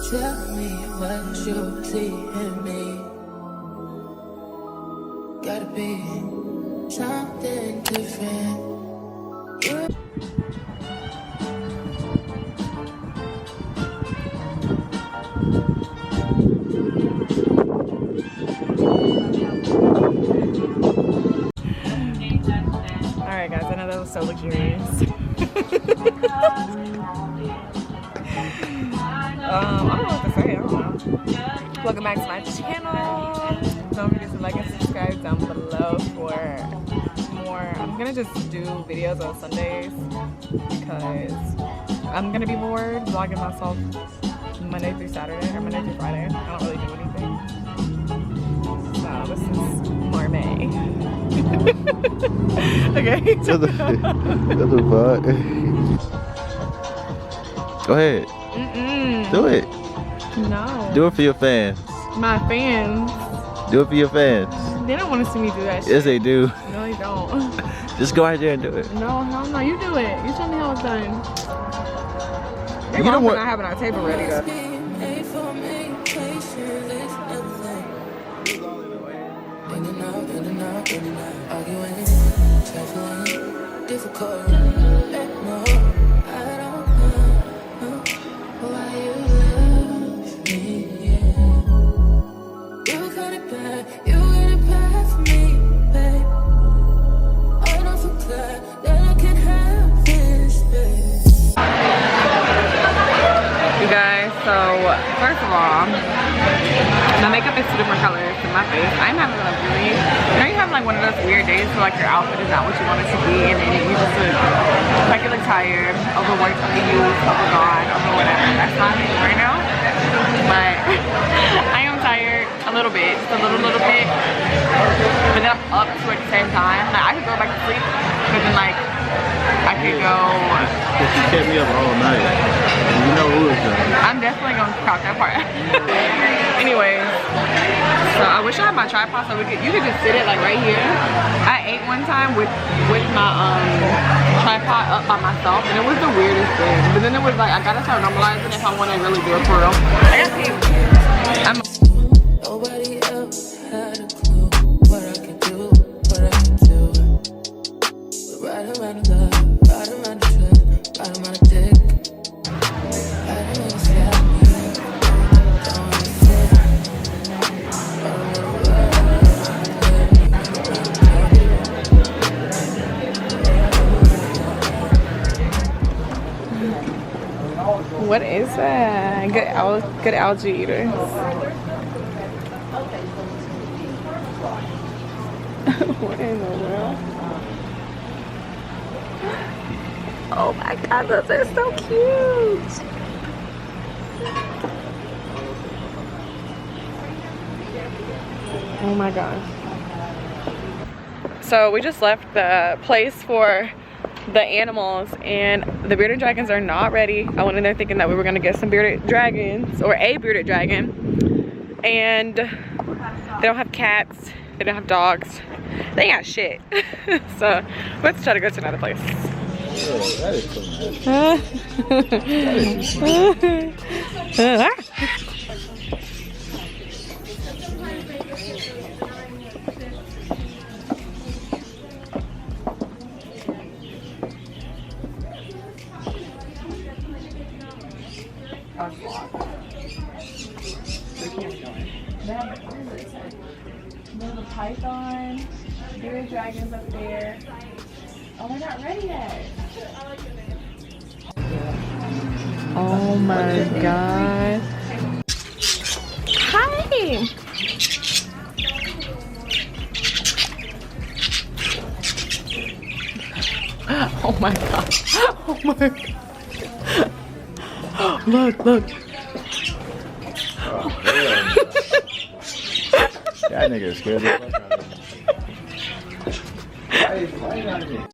Tell me what you see in me. Gotta be something different. Alright guys, I know that was so luxurious. I don't know what to say, I don't know. Welcome back to my channel. Don't forget to like and subscribe down below for more. I'm gonna just do videos on Sundays because I'm gonna be bored vlogging myself Monday through Saturday or Monday through Friday. I don't really do anything. So this is more May. Okay. What the fuck? Go ahead. Do it. No. Do it for your fans. My fans. Do it for your fans. They don't want to see me do that shit. Yes, they do. No, they don't. Just go out there and do it. No, no, you do it. You tell me how it's done. You don't want not having our table ready though. You guys, so first of all, my makeup is 2 different colors in my face. I'm having like really, you know, you have like one of those weird days where like your outfit is not what you want it to be, and then you just look like you look tired, overworked, overused, overgone, over whatever. That's not me right now, but I am tired a little bit, just a little bit, but then I'm up to it at the same time. Like I could go back to sleep, but then like I could go. But you kept me up all night. You know who is that? I'm definitely gonna crop that part. Anyways, so I wish I had my tripod so you could just sit it like right here. I ate one time with my tripod up by myself, and it was the weirdest thing. But then it was like I gotta start normalizing if I want to really do it for real. I got pee. Nobody else had a clue what I could do, what I could do. We're right around the love, right around the trip, right around the dick. What is that? Good algae eaters. What in the world? Oh my god, those are so cute. Oh my gosh. So we just left the place for the animals, and the bearded dragons are not ready. I went in there thinking that we were gonna get some bearded dragons or a bearded dragon, and they don't have cats, they don't have dogs, they ain't got shit. So let's try to go to another place. Oh, that is so nasty. There's a python, bearded dragons up there. Oh, they're not ready yet. Oh my god. Hi! Oh my god. Oh my god. Look, look. Oh, that nigga scared the fuck out of me. Why you not here?